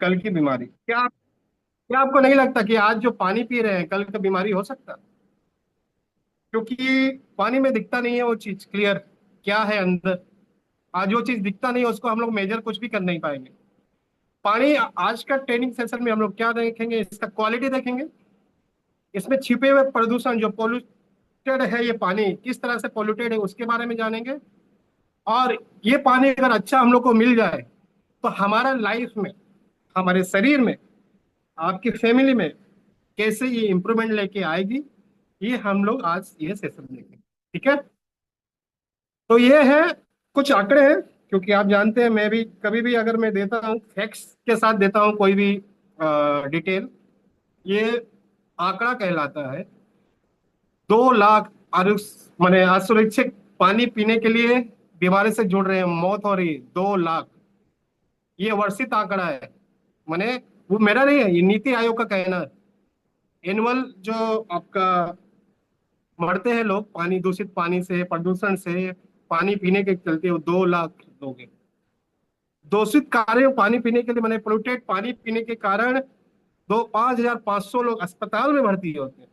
कल की बीमारी। क्या आपको नहीं लगता कि आज जो पानी पी रहे हैं कल का बीमारी हो सकता है? क्योंकि पानी में दिखता नहीं है वो चीज क्लियर, क्या है अंदर। आज जो चीज दिखता नहीं है उसको हम लोग मेजर कुछ भी कर नहीं पाएंगे। पानी आज का ट्रेनिंग सेशन में हम लोग क्या देखेंगे, इसका क्वालिटी देखेंगे, इसमें छिपे हुए प्रदूषण जो पोल्यूटेड है, ये पानी किस तरह से पोल्यूटेड है उसके बारे में जानेंगे। और ये पानी अगर अच्छा हम लोग को मिल जाए तो हमारा लाइफ में, हमारे शरीर में, आपकी फैमिली में कैसे ये इंप्रूवमेंट लेके आएगी, ये हम लोग आज ये सेशन देखेंगे। ठीक है? तो ये है, कुछ आंकड़े हैं। क्योंकि आप जानते हैं मैं भी कभी भी अगर मैं देता हूँ फैक्ट्स के साथ देता हूँ कोई भी डिटेल, ये आंकड़ा कहलाता है। 2 लाख माने असुरक्षित पानी पीने के लिए बीमारी से जुड़ रहे हैं, मौत हो रही है 2 लाख। ये वर्षित आंकड़ा है, माने वो मेरा नहीं है, ये नीति आयोग का कहना है। एनुअल जो आपका मरते हैं लोग पानी, दूषित पानी से, प्रदूषण से, पानी पीने के चलते, वो 2 लाख लोग हैं। दूषित कार्य पानी पीने के लिए, मैंने पोल्यूटेड पानी पीने के कारण दो 5,500 लोग अस्पताल में भर्ती होते हैं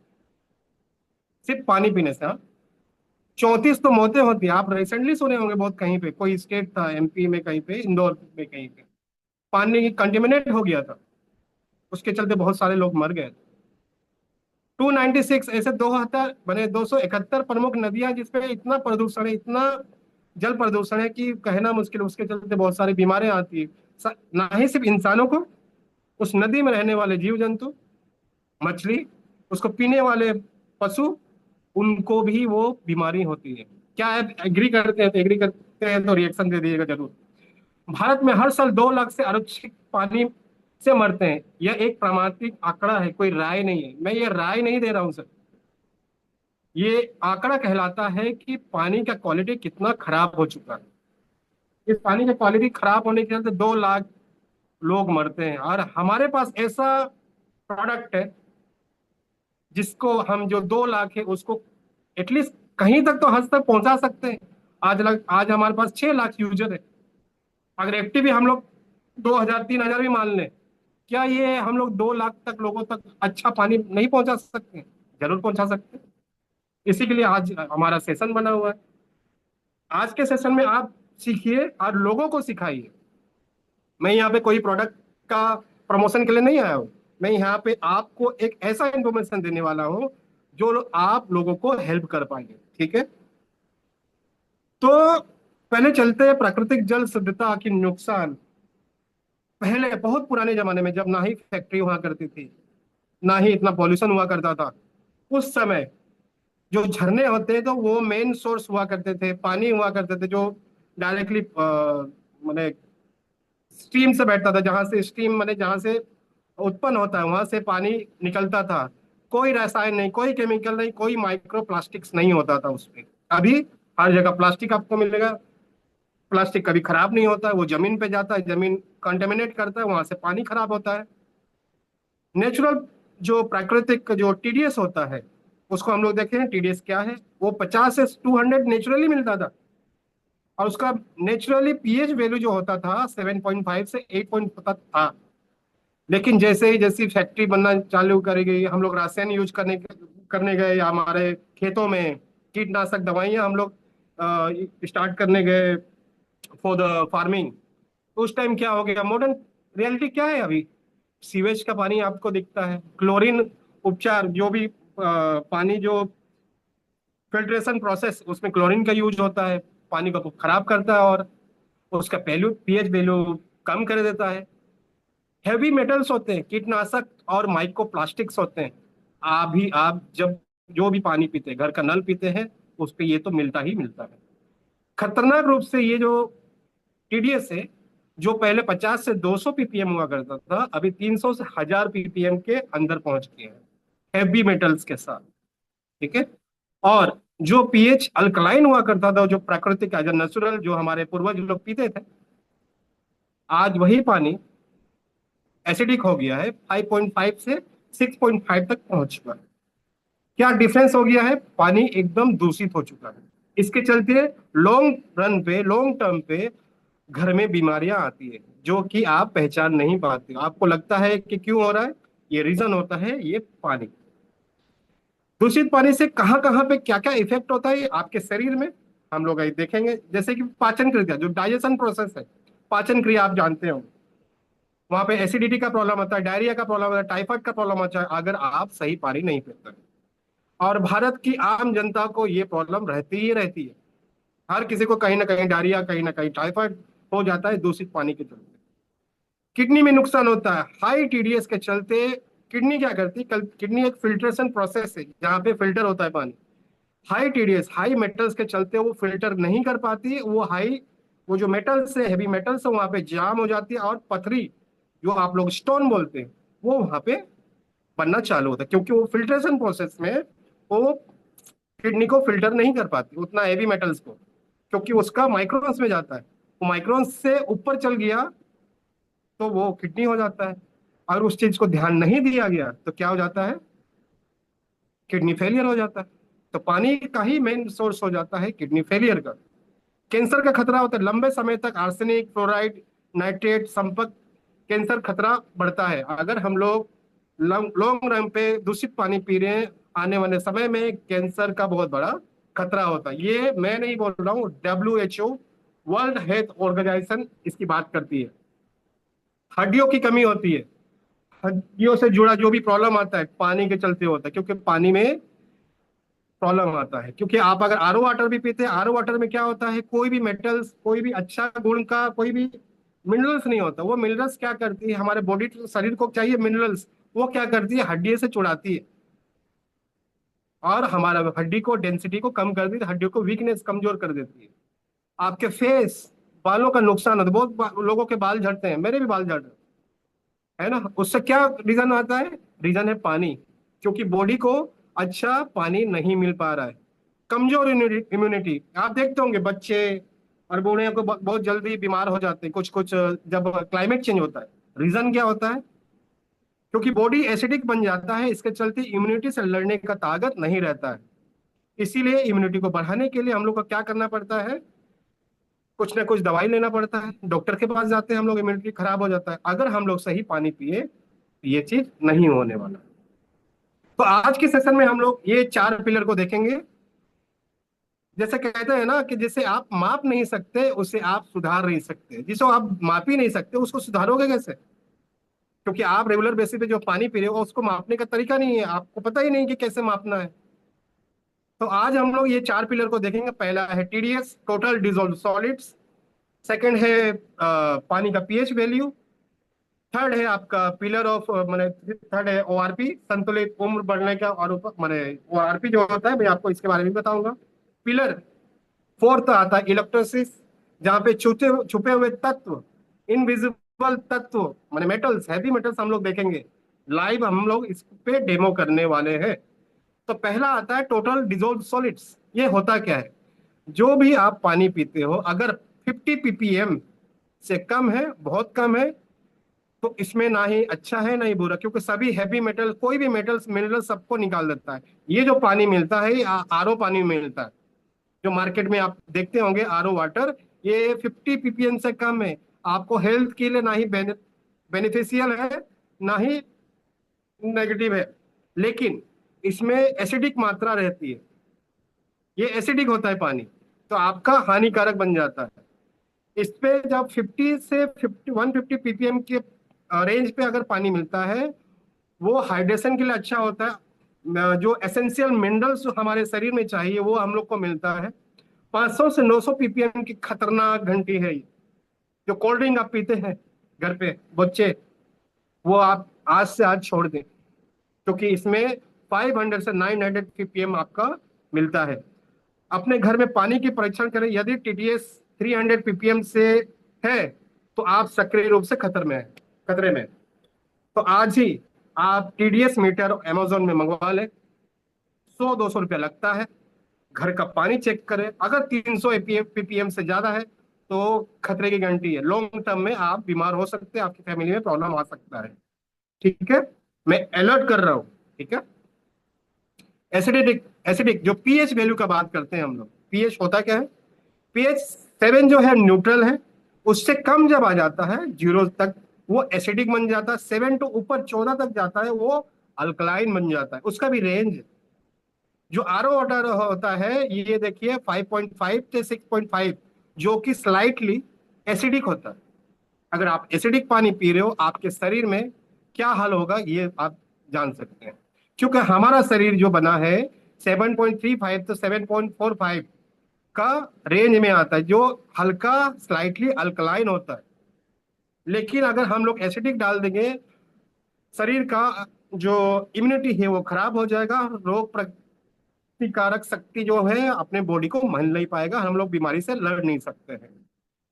सिर्फ पानी पीने से। हाँ, 34 तो मौतें होती है। आप रिसेंटली सुने होंगे बहुत, कहीं पे कोई स्टेट था एमपी में, कहीं पे इंदौर में, कहीं पे पानी कंटेमिनेट हो गया था, उसके चलते बहुत सारे लोग मर गए। 296 ऐसे 271 प्रमुख नदियां जिसपे इतना प्रदूषण है, इतना जल प्रदूषण है कि कहना मुश्किल, उसके चलते बहुत सारी बीमारियां आती है। ना ही सिर्फ इंसानों को, उस नदी में रहने वाले जीव जंतु, मछली, उसको पीने वाले पशु, उनको भी वो बीमारी होती है। क्या आप एग्री करते हैं? तो एग्री करते हैं तो रिएक्शन दे दीजिएगा जरूर। भारत में हर साल 2 लाख से आरक्षित पानी से मरते हैं। यह एक प्रामाणिक आंकड़ा है, कोई राय नहीं है। मैं ये राय नहीं दे रहा हूं सर, ये आंकड़ा कहलाता है कि पानी का क्वालिटी कितना खराब हो चुका है। इस पानी का क्वालिटी खराब होने के चलते 2 लाख लोग मरते हैं। और हमारे पास ऐसा प्रोडक्ट है जिसको हम, जो 2 लाख है उसको एटलीस्ट कहीं तक तो हद तक पहुंचा सकते हैं। आज हमारे पास 6 लाख यूजर है। अगर एक्टिव भी हम लोग 2,000 3,000 भी मान लें, क्या ये हम लोग 2 लाख तक लोगों तक अच्छा पानी नहीं पहुंचा सकते? जरूर पहुंचा सकते हैं। इसी के लिए आज हमारा सेशन बना हुआ है। आज के सेशन में आप सीखिए और लोगों को सिखाइए। मैं यहाँ पे कोई प्रोडक्ट का प्रमोशन के लिए नहीं आया हूँ। मैं यहाँ पे आपको एक ऐसा इंफॉर्मेशन देने वाला हूँ जो आप लोगों को हेल्प कर पाएंगे। ठीक है? तो पहले चलते हैं प्राकृतिक जल शुद्धता की नुकसान। पहले बहुत पुराने जमाने में जब ना ही फैक्ट्री हुआ करती थी, ना ही इतना पॉल्यूशन हुआ करता था, उस समय जो झरने होते तो वो मेन सोर्स हुआ करते थे, पानी हुआ करते थे जो डायरेक्टली मैंने स्टीम से बैठता था। जहां से स्टीम मैंने जहां से उत्पन्न होता है वहां से पानी निकलता था। कोई रसायन नहीं, कोई केमिकल नहीं, कोई माइक्रो प्लास्टिक्स नहीं होता था उसमें। अभी हर जगह प्लास्टिक आपको मिलेगा। प्लास्टिक कभी खराब नहीं होता है, वो जमीन पे जाता है, जमीन कंटेमिनेट करता है, वहां से पानी खराब होता है। नेचुरल जो प्राकृतिक जो टीडीएस होता है, उसको हम लोग देखें टीडीएस क्या है। वो 50 से 200 नेचुरली मिलता था। और उसका नेचुरली पीएच वैल्यू जो होता था 7.5 से 8 तक था। लेकिन जैसे ही जैसी फैक्ट्री बनना चालू करेगी, हम लोग रासायन यूज करने गए, या हमारे खेतों में कीटनाशक दवाइयां हम लोग स्टार्ट करने गए फॉर द फार्मिंग, तो उस टाइम क्या हो गया, मॉडर्न रियलिटी क्या है अभी? सीवेज का पानी आपको दिखता है, क्लोरीन उपचार जो भी पानी जो फिल्ट्रेशन प्रोसेस, उसमें क्लोरीन का यूज होता है, पानी को खराब करता है और उसका पहलू पीएच वैल्यू कम कर देता है। हैवी मेटल्स होते हैं, कीटनाशक और माइक्रो प्लास्टिक्स होते हैं। आप जब जो भी पानी पीते हैं, घर का नल पीते हैं, उस पे ये तो मिलता ही मिलता है। खतरनाक रूप से ये जो टीडीएस है, जो पहले 50 से 200 पीपीएम हुआ करता था, अभी 300 से 1,000 पीपीएम के अंदर पहुंच गए हैं हैवी मेटल्स के साथ। ठीक है? और जो पीएच अल्कलाइन हुआ करता था, जो प्राकृतिक एज नेचुरल जो हमारे पूर्वज लोग पीते थे, आज वही पानी एसिडिक हो गया है, 5.5 से 6.5 तक पहुंच चुका है। क्या डिफरेंस हो गया है? पानी एकदम दूषित हो चुका है। इसके चलते लॉन्ग रन पे, लॉन्ग टर्म पे घर में बीमारियां आती है जो कि आप पहचान नहीं पाते हो। आपको लगता है कि क्यों हो रहा है, ये रीजन होता है ये पानी। दूषित पानी से कहाँ कहाँ पे क्या क्या इफेक्ट होता है आपके शरीर में, हम लोग अभी देखेंगे। जैसे कि पाचन क्रिया, जो डाइजेशन प्रोसेस है, पाचन क्रिया आप जानते हो, वहां पे एसिडिटी का प्रॉब्लम होता है, डायरिया का प्रॉब्लम होता है, टाइफाइड का प्रॉब्लम होता है, अगर आप सही पानी नहीं पीते हैं। और भारत की आम जनता को ये प्रॉब्लम रहती ही रहती है। हर किसी को कहीं ना कहीं डायरिया, कहीं ना कहीं टाइफाइड हो जाता है दूषित पानी के चलते। किडनी में नुकसान होता है हाई टीडीएस के चलते। किडनी क्या करती है, किडनी एक फिल्ट्रेशन प्रोसेस है जहाँ पे फिल्टर होता है पानी। हाई टीडीएस, हाई मेटल्स के चलते वो फिल्टर नहीं कर पाती, वो जो मेटल्स है, हैवी मेटल्स है, वहां पे जाम हो जाती है, और पथरी, जो आप लोग स्टोन बोलते हैं, वो वहां पे बनना चालू होता है, क्योंकि वो फिल्ट्रेशन प्रोसेस में वो किडनी को फिल्टर नहीं कर पाती उतना हैवी मेटल्स को, क्योंकि उसका माइक्रोन्स में जाता है। वो माइक्रोन्स से ऊपर चल गया तो वो किडनी हो जाता है। और उस चीज को ध्यान नहीं दिया गया तो क्या हो जाता है, किडनी फेलियर हो जाता है। तो पानी का ही मेन सोर्स हो जाता है किडनी फेलियर का। कैंसर का खतरा होता है लंबे समय तक, आर्सेनिक, फ्लोराइड, नाइट्रेट संपर्क, कैंसर खतरा बढ़ता है अगर हम लोग लॉन्ग रन पे दूषित पानी पी रहे हैं। आने वाले समय में कैंसर का बहुत बड़ा खतरा होता है। ये मैं नहीं बोल रहा हूँ, WHO, वर्ल्ड हेल्थ ऑर्गेनाइजेशन इसकी बात करती है। हड्डियों की कमी होती है, हड्डियों से जुड़ा जो भी प्रॉब्लम आता है पानी के चलते होता है, क्योंकि पानी में प्रॉब्लम आता है। क्योंकि आप अगर आरओ वाटर भी पीते हैं, आरओ वाटर में क्या होता है, कोई भी मेटल्स, कोई भी अच्छा गुण का कोई भी मिनरल्स नहीं होता। वो मिनरल्स क्या करती है, हमारे बॉडी, शरीर को चाहिए मिनरल्स, वो क्या करती है, हड्डी से चुराती है, और हमारा हड्डी को डेंसिटी को कम कर देती है, हड्डियों को वीकनेस कमजोर कर देती है। आपके फेस, बालों का नुकसान होता है, बहुत लोगों के बाल झड़ते हैं, मेरे भी बाल झड़ रहे हैं, है ना। उससे क्या रीजन आता है, रीजन है पानी। क्योंकि बॉडी को अच्छा पानी नहीं मिल पा रहा है। कमजोर इम्यूनिटी, आप देखते होंगे बच्चे और बूढ़े को बहुत जल्दी बीमार हो जाते हैं कुछ कुछ, जब क्लाइमेट चेंज होता है। रीजन क्या होता है, क्योंकि बॉडी एसिडिक बन जाता है, इसके चलते इम्यूनिटी से लड़ने का ताकत नहीं रहता है। इसीलिए इम्यूनिटी को बढ़ाने के लिए हम लोग को क्या करना पड़ता है, कुछ ना कुछ दवाई लेना पड़ता है, डॉक्टर के पास जाते हैं हम लोग, इम्यूनिटी खराब हो जाता है। अगर हम लोग सही पानी पिए ये चीज नहीं होने वाला। तो आज के सेशन में हम लोग ये चार पिलर को देखेंगे। जैसे कहते हैं ना कि जिसे आप माप नहीं सकते उसे आप सुधार नहीं सकते, जिसको आप माप ही नहीं सकते उसको सुधारोगे कैसे, क्योंकि आप रेगुलर बेसिस पे जो पानी पी रहे हो उसको मापने का तरीका नहीं है, आपको पता ही नहीं कि कैसे मापना है। तो आज हम लोग ये चार पिलर को देखेंगे। पहला है TDS, total dissolve solids. Second है पानी का पीएच वैल्यू। थर्ड है आपका पिलर ऑफ मैंने थर्ड है ओआरपी, संतुलित उम्र बढ़ने का, और मैंने ओआरपी जो होता है मैं आपको इसके बारे में बताऊंगा। पिलर फोर्थ आता है इलेक्ट्रोसिस, जहाँ पे छुपे छुपे हुए तत्व, इनविजिबल तत्व माने मेटल्स, हैवी मेटल्स हम लोग देखेंगे लाइव, हम लोग इस पे डेमो करने वाले हैं। तो पहला आता है टोटल डिजोल्व सॉलिड्स। ये होता क्या है, जो भी आप पानी पीते हो अगर 50 ppm से कम है, बहुत कम है, तो इसमें ना ही अच्छा है ना ही बुरा, क्योंकि सभी हैवी मेटल, कोई भी मेटल्स मिनरल सबको निकाल देता है। ये जो पानी मिलता है ये आरओ पानी मिलता है, जो मार्केट में आप देखते होंगे आरओ वाटर, ये 50 ppm से कम है। आपको हेल्थ के लिए ना ही बेनिफिशियल है, ना ही नेगेटिव है। लेकिन इसमें एसिडिक मात्रा रहती है, ये एसिडिक होता है पानी, तो आपका हानिकारक बन जाता है। इस पे जब 50 से 150 ppm के रेंज पे अगर पानी मिलता है, वो हाइड्रेशन के लिए अच्छा होता है। जो एसेंशियल मिनरल्स जो हमारे शरीर में चाहिए वो हम लोग को मिलता है। 500 से 900 ppm की खतरनाक घंटी है ये। जो कोल्ड ड्रिंक आप पीते हैं घर पे बच्चे, वो आप आज से आज छोड़ दें, क्योंकि इसमें 500 से 900 ppm आपका मिलता है। अपने घर में पानी की परीक्षण करें, यदि टीटीएस 300 ppm से है तो आप सक्रिय रूप से खतरे में। तो आज ही आप टीडीएस मीटर अमेजोन में मंगवा लें, 100-200 रुपया लगता है। घर का पानी चेक करें, अगर 300 ppm से ज्यादा है तो खतरे की घंटी है, लॉन्ग टर्म में आप बीमार हो सकते हैं, आपकी फैमिली में प्रॉब्लम आ सकता है। ठीक है, मैं अलर्ट कर रहा हूँ। ठीक है, एसिडिक, एसिडिक जो पीएच वैल्यू का बात करते हैं हम लोग, पीएच होता क्या है, पीएच 7 जो है न्यूट्रल है, उससे कम जब आ जाता है 0 तक, वो एसिडिक बन जाता है। 7 टू ऊपर 14 तक जाता है, वो अल्कलाइन बन जाता है। उसका भी रेंज, जो आरओ वाटर होता है, ये देखिए 5.5 से 6.5, जो कि स्लाइटली एसिडिक होता है। अगर आप एसिडिक पानी पी रहे हो, आपके शरीर में क्या हाल होगा ये आप जान सकते हैं। क्योंकि हमारा शरीर जो बना है 7.35 to 7.45 का रेंज में आता है, जो हल्का स्लाइटली अल्कलाइन होता है। लेकिन अगर हम लोग एसिडिक डाल देंगे, शरीर का जो इम्यूनिटी है वो खराब हो जाएगा, रोग प्रतिकारक शक्ति जो है अपने बॉडी को मान नहीं पाएगा, हम लोग बीमारी से लड़ नहीं सकते हैं।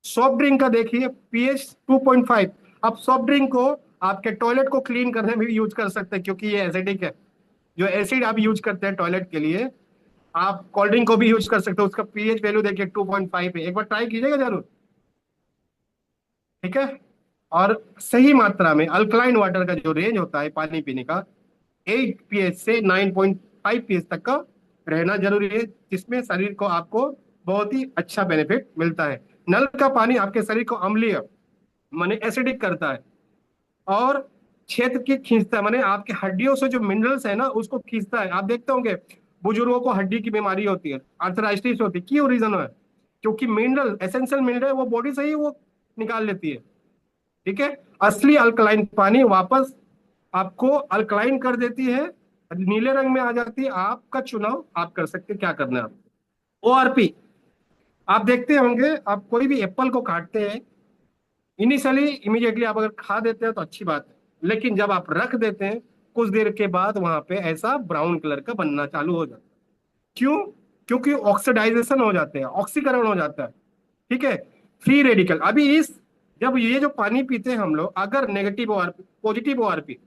सॉफ्ट ड्रिंक का देखिए पीएच 2.5। आप सॉफ्ट ड्रिंक को आपके टॉयलेट को क्लीन करने में भी यूज कर सकते हैं, क्योंकि ये एसिडिक है। जो एसिड आप यूज करते हैं टॉयलेट के लिए, आप कोल्ड ड्रिंक को भी यूज कर सकते हो। उसका पीएच वैल्यू देखिए 2.5 है, एक बार ट्राई कीजिएगा जरूर। ठीक है। और सही मात्रा में अल्कलाइन वाटर का जो रेंज होता है पानी पीने का, 8 पीएच से 9.5 पीएच तक का रहना जरूरी है, जिसमें शरीर को आपको बहुत ही अच्छा बेनिफिट मिलता है। नल का पानी आपके शरीर को अम्लीय माने एसिडिक करता है, और क्षेत्र की खींचता है, माने आपके हड्डियों से जो मिनरल्स है ना उसको खींचता है। आप देखते होंगे बुजुर्गों को हड्डी की बीमारी होती है, आर्थराइटिस होती है, क्यों रीजन है? क्योंकि मिनरल, एसेंशियल मिनरल वो बॉडी से ही वो निकाल लेती है। ठीक है। असली अल्कलाइन पानी वापस आपको अल्कलाइन कर देती है, नीले रंग में आ जाती है। आपका चुनाव आप कर सकते हैं, क्या करना है आपको। ओआरपी, आप देखते होंगे, आप कोई भी एप्पल को काटते हैं, इनिशियली इमीडिएटली आप अगर खा देते हैं तो अच्छी बात है, लेकिन जब आप रख देते हैं कुछ देर के बाद वहां पे ऐसा ब्राउन कलर का बनना चालू हो जाता है। क्यों? क्योंकि ऑक्सीडाइजेशन हो जाते हैं, ऑक्सीकरण हो जाता है। ठीक है। फ्री रेडिकल, अभी इस, जब ये जो पानी पीते हैं हम लोग, अगर नेगेटिव ओआरपी पॉजिटिव ओआरपी,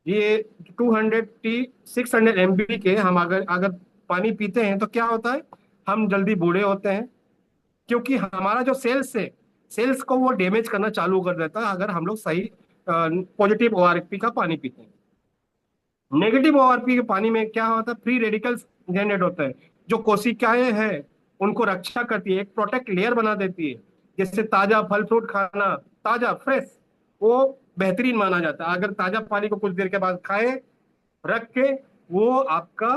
ये 200 टी 600 MB के हम अगर अगर पानी पीते हैं तो क्या होता है, हम जल्दी बूढ़े होते हैं। क्योंकि हमारा जो सेल्स है, सेल्स को वो डैमेज करना चालू कर देता है अगर हम लोग सही पॉजिटिव ओआरपी का पानी पीते हैं। नेगेटिव ओआरपी के पानी में क्या होता है, फ्री रेडिकल्स जनरेट होता है, जो कोशिकाएं हैं उनको रक्षा करती है, एक प्रोटेक्ट लेयर बना देती है। जैसे ताजा फल फ्रूट खाना, ताजा फ्रेश, वो बेहतरीन माना जाता है। अगर ताजा पानी को कुछ देर के बाद खाए रख के, वो आपका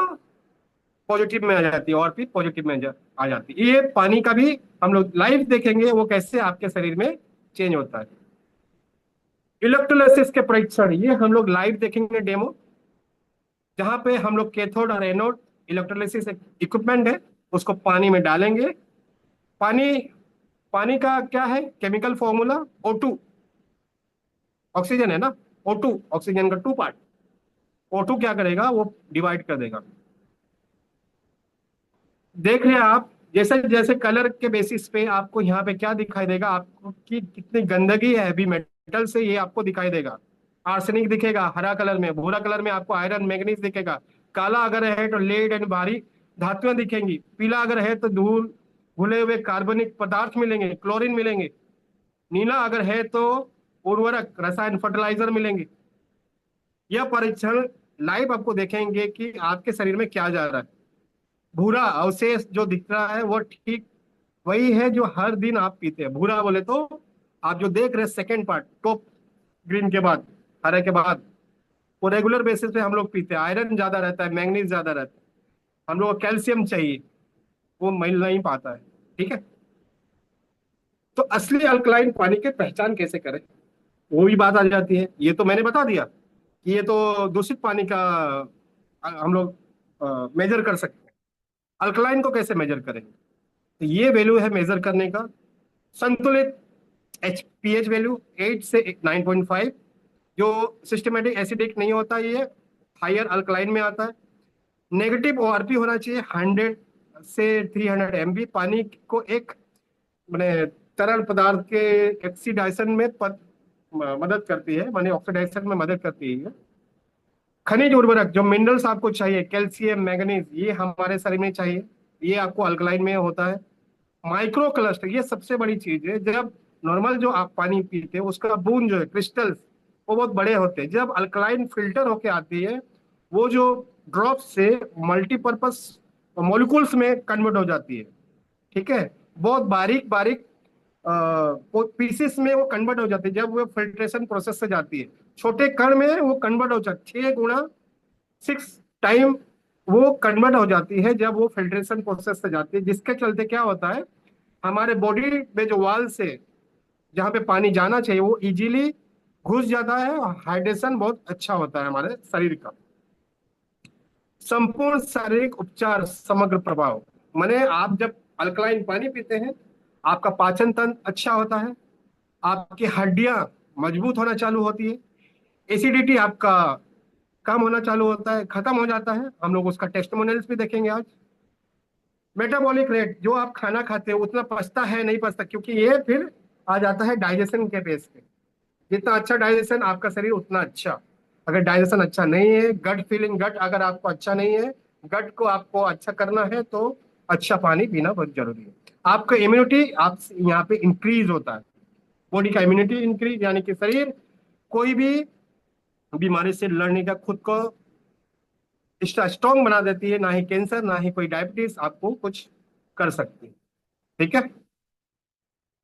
पॉजिटिव में आ जाती है, और फिर पॉजिटिव में आ जाती है। ये पानी का भी हम लोग लाइव देखेंगे, वो कैसे आपके शरीर में चेंज होता है। इलेक्ट्रोलाइसिस के परीक्षण, ये हम लोग लाइव देखेंगे डेमो, जहां पे हम लोग कैथोड और एनोड इलेक्ट्रोलाइसिस इक्विपमेंट है, उसको पानी में डालेंगे। पानी पानी का क्या है केमिकल फॉर्मूला, O2, ऑक्सीजन है ना, O2 ऑक्सीजन का 2 पार्ट। O2 क्या करेगा, वो डिवाइड कर देगा। देख रहे हैं आप, जैसे जैसे कलर के बेसिस पे आपको यहाँ पे क्या दिखाई देगा, आपको कि कितनी गंदगी है हैवी मेटल से, ये आपको दिखाई देगा। आर्सेनिक दिखेगा हरा कलर में, भूरा कलर में आपको आयरन मैग्नीज दिखेगा, काला अगर है तो लेड एंड भारी धातुएं दिखेंगी, पीला अगर है तो धूल घुले हुए कार्बनिक पदार्थ मिलेंगे, क्लोरीन मिलेंगे, नीला अगर है तो उर्वरक रसायन फर्टिलाइजर मिलेंगे। यह परीक्षण लाइव आपको देखेंगे कि आपके शरीर में क्या जा रहा है। भूरा अवशेष जो दिख रहा है वो ठीक वही है जो हर दिन आप पीते हैं। भूरा बोले तो आप जो देख रहे हैं सेकेंड पार्ट, टॉप ग्रीन के बाद, हरे के बाद, वो रेगुलर बेसिस पे हम लोग पीते हैं। आयरन ज्यादा रहता है, मैग्नीज ज्यादा रहता है, हम लोग को कैल्शियम चाहिए, वो मिल नहीं पाता है। ठीक है। तो असली अल्कलाइन पानी की पहचान कैसे करें, वो भी बात आ जाती है। ये तो मैंने बता दिया कि ये तो दूषित पानी का हम लोग मेजर कर सकते हैं। अल्कलाइन को कैसे मेजर करेंगे, तो ये वैल्यू है मेजर करने का। संतुलित pH वैल्यू 8 से 9.5, जो सिस्टमेटिक एसिडिक नहीं होता, ये हायर अल्कलाइन में आता है। नेगेटिव ओआरपी होना चाहिए 100 से 300 MB। पानी को एक मैंने तरल पदार्थ के ऑक्सीडाइजेशन में मदद करती है, माने ऑक्सीडाइजेशन में मदद करती है। खनिज उर्वरक, जो मिनरल्स आपको चाहिए, कैल्शियम मैग्नीज, ये हमारे शरीर में चाहिए, ये आपको अल्कलाइन में होता है। माइक्रो क्लस्टर, ये सबसे बड़ी चीज है। जब नॉर्मल जो आप पानी पीते हैं उसका बूंद जो है, क्रिस्टल्स, वो बहुत बड़े होते हैं। जब अल्कलाइन फिल्टर होके आती है, वो जो ड्रॉप से मल्टीपर्पस मॉलिक्यूल्स में कन्वर्ट हो जाती है। ठीक है। बहुत बारीक बारीक पीसेस में वो कन्वर्ट हो जाती है जब वो फिल्ट्रेशन प्रोसेस से जाती है। छोटे कण में वो कन्वर्ट हो जाती है, 6 गुना 6 टाइम वो कन्वर्ट हो जाती है जब वो फिल्ट्रेशन प्रोसेस से जाती है, जिसके चलते क्या होता है, हमारे बॉडी में जो वाल से जहाँ पे पानी जाना चाहिए वो इजीली घुस जाता है, और हाइड्रेशन बहुत अच्छा होता है हमारे शरीर का। संपूर्ण शारीरिक उपचार समग्र प्रभाव, माने आप जब अल्कलाइन पानी पीते हैं, आपका पाचन तंत्र अच्छा होता है, आपकी हड्डियां मजबूत होना चालू होती है, एसिडिटी आपका कम होना चालू होता है, खत्म हो जाता है। हम लोग उसका टेस्टिमोनियल्स भी देखेंगे आज। मेटाबॉलिक रेट, जो आप खाना खाते हो उतना पचता है नहीं पचता, क्योंकि ये फिर आ जाता है डाइजेशन के बेस पे। जितना अच्छा डाइजेशन आपका शरीर उतना अच्छा। अगर डाइजेशन अच्छा नहीं है, गट फीलिंग, गट अगर आपको अच्छा नहीं है, गट को आपको अच्छा करना है तो अच्छा पानी पीना बहुत जरूरी है। आपका इम्यूनिटी आप यहाँ पे इंक्रीज होता है, बॉडी का इम्यूनिटी इंक्रीज, यानी कि शरीर कोई भी बीमारी से लड़ने का खुद को स्ट्रांग बना देती है। ना ही कैंसर, ना ही कोई डायबिटीज आपको कुछ कर सकती है। ठीक है,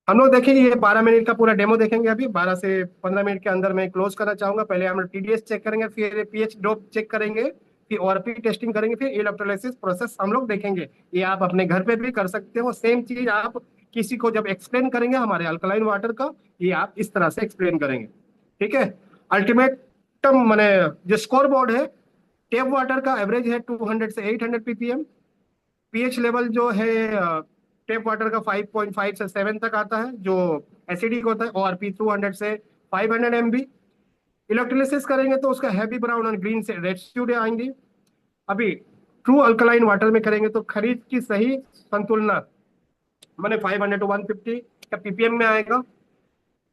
हम लोग देखेंगे ये 12 मिनट का पूरा डेमो देखेंगे। अभी 12 से 15 मिनट के अंदर मैं क्लोज करना चाहूंगा। पहले हम लोग टीडीएस चेक करेंगे, फिर पीएच ड्रॉप चेक करेंगे, फिर ओआरपी टेस्टिंग करेंगे, फिर इलेक्ट्रोलाइसिस प्रोसेस हम लोग देखेंगे। ये आप अपने घर पे भी कर सकते हो। सेम चीज आप किसी को जब एक्सप्लेन करेंगे हमारे अल्कलाइन वाटर का, ये आप इस तरह से एक्सप्लेन करेंगे। ठीक है, अल्टीमेटम मैंने जो स्कोर बोर्ड है, टेप वाटर का एवरेज है 200 से 800 ppm। पीएच लेवल जो है टेप वाटर का 5.5 से 7 तक आता है, जो एसिडिक होता है। ओआरपी 200 से 500 MB। इलेक्ट्रोलिसिस करेंगे तो उसका हैवी ब्राउन और ग्रीन से रेड आएंगी। अभी ट्रू अल्कलाइन वाटर में करेंगे तो खरीद की सही संतुलना, मैंने 500 to 150 का पीपीएम में आएगा,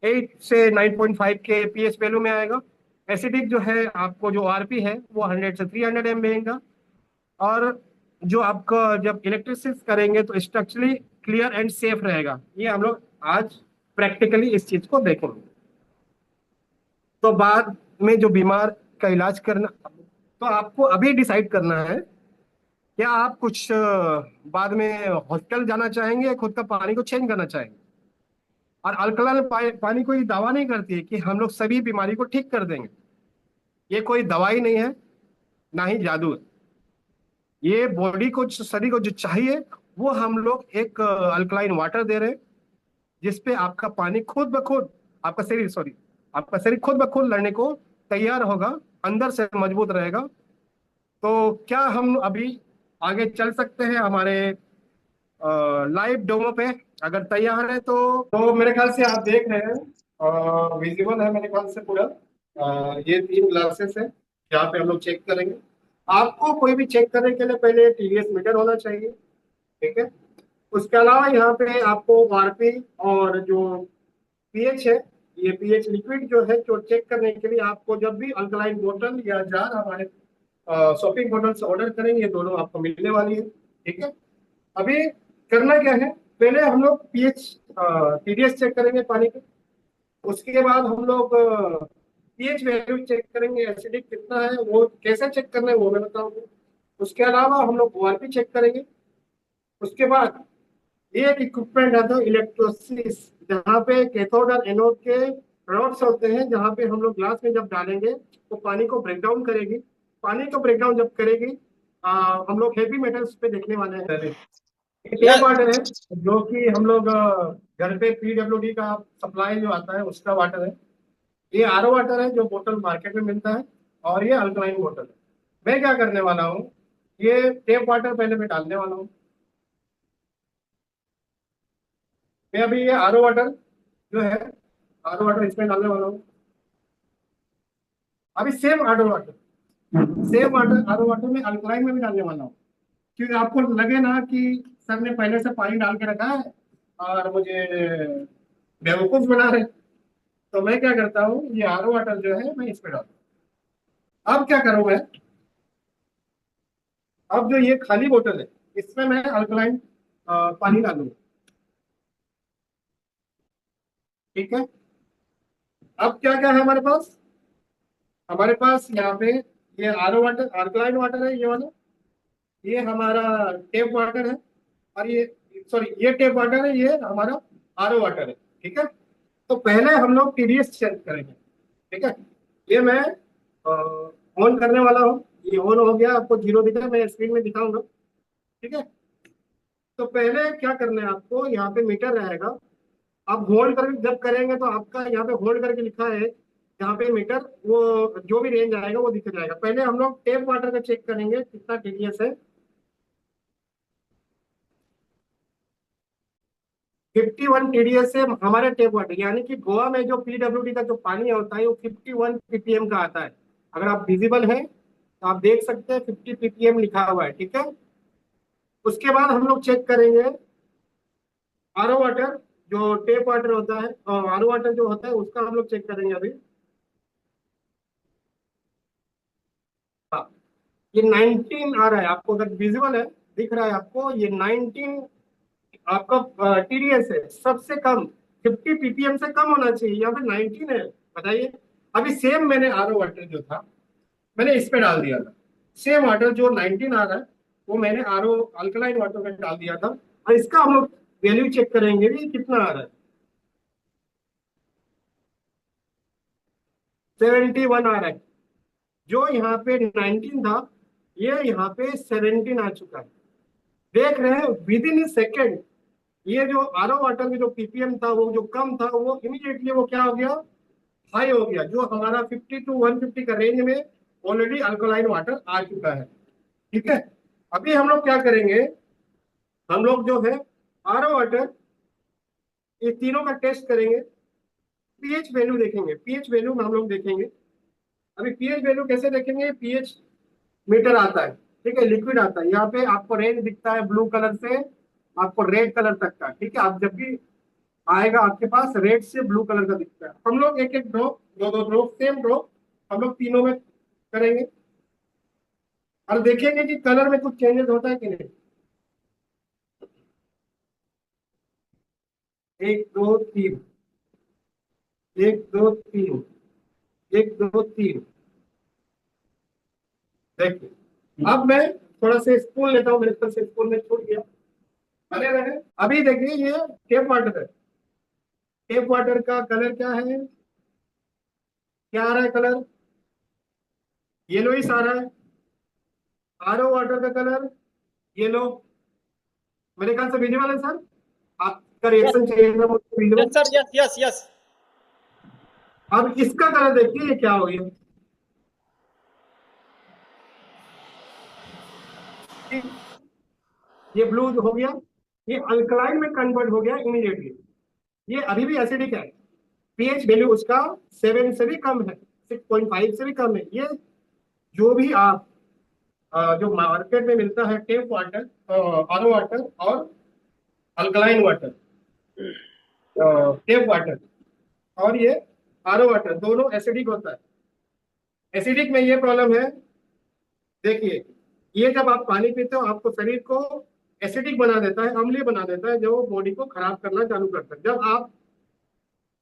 8 से 9.5 के पीएच वैल्यू में आएगा। एसिडिक जो है आपको जो आरपी है वो 100 से 300 मिलेगा। और जो आपका जब इलेक्ट्रिसिस करेंगे तो स्ट्रक्चरली क्लियर एंड सेफ रहेगा। ये हम लोग आज प्रैक्टिकली इस चीज को देखेंगे। तो बाद में जो बीमार का इलाज करना, तो आपको अभी डिसाइड करना है क्या आप कुछ बाद में हॉस्पिटल जाना चाहेंगे या खुद का पानी को चेंज करना चाहेंगे। और अल्कलाइन पानी कोई दावा नहीं करती है कि हम लोग सभी बीमारी को ठीक कर देंगे। ये कोई दवाई नहीं है, ना ही जादू है। ये बॉडी को, शरीर को जो चाहिए वो हम लोग एक अल्कलाइन वाटर दे रहे हैं, जिसपे आपका पानी खुद ब खुद, आपका शरीर, सॉरी, आपका शरीर खुद ब खुद लड़ने को तैयार होगा, अंदर से मजबूत रहेगा। तो क्या हम अभी आगे चल सकते हैं हमारे लाइव डेमो पे? अगर तैयार है तो मेरे ख्याल से आप देख रहे हैं, विजिबल है मेरे ख्याल से पूरा। ये 3 ग्लासेस है जहाँ पे हम लोग चेक करेंगे। आपको कोई भी चेक करने के लिए पहले टीडीएस मीटर होना चाहिए। ठीक है, उसके अलावा यहाँ पे आपको आरपी और जो पीएच है, ये पीएच लिक्विड जो है, जो चेक करने के लिए आपको जब भी अल्कलाइन बोतल या जार हमारे शॉपिंग बोतल से ऑर्डर करेंगे, ये दोनों आपको मिलने वाली है। ठीक है, अभी करना क्या है, पहले हम लोग पीएच टीडीएस चेक करेंगे पानी के। उसके बाद हम लोग पीएच वैल्यू चेक करेंगे, एसिडिक कितना है, वो कैसे चेक करना है वो मैं बताऊंगा। उसके अलावा हम लोग ओआरपी चेक करेंगे। उसके बाद ये एक इक्विपमेंट है तो इलेक्ट्रोसिस, जहाँ पे कैथोड और एनोड के रॉड्स होते हैं, जहाँ पे हम लोग ग्लास में जब डालेंगे तो पानी को ब्रेक डाउन करेगी। पानी को ब्रेक डाउन जब करेगी, हम लोग हैवी मेटल्स पे देखने वाले हैं। टेप वाटर है, जो कि हम लोग घर पे पीडब्ल्यूडी का सप्लाई जो आता है उसका वाटर है। ये आरओ वाटर है जो बोतल मार्केट में मिलता है, और ये अल्कलाइन वाटर है। मैं क्या करने वाला हूँ, ये टेप वाटर पहले मैं डालने वाला हूँ। मैं अभी ये आरओ वाटर जो है, आरओ वाटर इसमें डालने वाला हूँ। अभी same RO water, same water RO water में अल्कलाइन में भी डालने वाला हूँ, क्योंकि आपको लगे ना कि सर ने पहले से पानी डाल के रखा है और मुझे बेवकूफ बना रहे। तो मैं क्या करता हूँ, ये आरओ वाटर जो है मैं इसमें डालता हूँ। अब क्या करूँ मैं, अब जो ये खाली बोतल है इसमें मैं अल्कलाइन पानी डालूंगा। ठीक है, अब क्या क्या है हमारे पास, हमारे पास यहाँ पे ये आरओ वाटर, अल्कलाइन वाटर है ये वाला, ये हमारा टेप वाटर है, और ये, सॉरी, ये टेप वाटर है, ये हमारा आरओ वाटर है, ठीक है। तो पहले हम लोग टीडीएस चेक करेंगे, ठीक है। ये मैं ऑन करने वाला हूँ, ये ऑन हो गया, आपको जीरो दिख रहा है, मैं स्क्रीन में दिखाऊंगा, ठीक है। तो पहले क्या करना है आपको, यहाँ पे मीटर रहेगा, आप होल्ड करके जब करेंगे तो आपका यहाँ पे होल्ड करके लिखा है, यहाँ पे मीटर, वो जो भी रेंज आएगा वो दिख जाएगा। पहले हम लोग टेप वाटर का चेक करेंगे कितना टीडीएस है। 51 टीडीएस से हमारे टेप वाटर, यानी कि गोवा में जो पीडब्ल्यूडी का जो पानी होता है वो 51 पीपीएम का आता है। अगर आप विजिबल है तो आप देख सकते हैं 50 पीपीएम लिखा हुआ है, ठीक है। उसके बाद हम लोग चेक करेंगे आरओ वाटर, जो टेप वाटर होता है, आरओ वाटर जो होता है उसका हम लोग चेक करेंगे अभी। हाँ, ये 19 आ रहा है आपको, अगर विजिबल है, दिख रहा है आपको, ये 19 आपका टीडीएस है, सबसे कम। 50 पीपीएम से कम होना चाहिए, यहाँ पे 19 है, बताइए। अभी सेम मैंने आरओ वाटर जो था मैंने इस पे डाल दिया था, सेम वाटर जो 19 आ रहा है वो मैंने आरओ अल्कलाइन वाटर में डाल दिया था, और इसका हम लोग वैल्यू चेक करेंगे भी कितना आ रहा है। 71 आ रहा है, जो यहाँ पे 19 था ये यहाँ पे 17 आ चुका है। देख रहे हैं विद इन सेकेंड, ये जो आरओ वाटर में जो पीपीएम था वो जो कम था वो इमीडिएटली वो क्या हो गया, हाई हो गया, जो हमारा 50 टू 150 का रेंज में ऑलरेडी अल्कलाइन वाटर आ चुका है, ठीक है। अभी हम लोग क्या करेंगे, हम लोग जो है आरओ वाटर, ये तीनों का टेस्ट करेंगे, पीएच वैल्यू देखेंगे, पीएच वैल्यू में हम लोग देखेंगे। अभी पीएच वैल्यू कैसे देखेंगे, पीएच मीटर आता है, ठीक है, लिक्विड आता है, यहाँ पे आपको रेंज दिखता है ब्लू कलर से आपको रेड कलर तक का, ठीक है। आप जब भी आएगा आपके पास रेड से ब्लू कलर का दिखता है, हम लोग एक एक ड्रॉप, दो दो ड्रॉप, सेम ड्रॉप हम लोग तीनों में करेंगे, और देखेंगे कि कलर में कुछ चेंजेस होता है कि नहीं। एक दो तीन, एक दो तीन, एक दो तीन, देखिए। अब मैं थोड़ा सा स्पून लेता हूँ, मेरे तरफ से स्पून में छूट गया, बने रहे। अभी देखिए ये टेप वाटर है, टेप वाटर का कलर क्या है, क्या आ रहा है कलर, येलोइश आ रहा है। आरओ वाटर का कलर येलो, मेरे ख्याल से विजिबल है सर, आपका यस रिएक्शन चाहिए था मुझे yes visible. Sir, yes yes yes. अब इसका कलर देखिए ये क्या हो गया, ये ब्लू हो गया, ये अल्कलाइन में कन्वर्ट हो गया इमीडिएटली। ये अभी भी एसिडिक है, पीएच वैल्यू उसका 7 से भी कम है, 6.5 से भी कम है। ये जो भी आप जो मार्केट में मिलता है टेप वाटर, आरओ वाटर और अल्कलाइन वाटर, टेप वाटर और ये आरओ वाटर दोनों एसिडिक होता है। एसिडिक में ये प्रॉब्लम है, देखिए, ये जब आप पानी पीते हो आपको शरीर को एसिडिक बना देता है, अम्लीय बना देता है, जो बॉडी को खराब करना चालू करता है। जब आप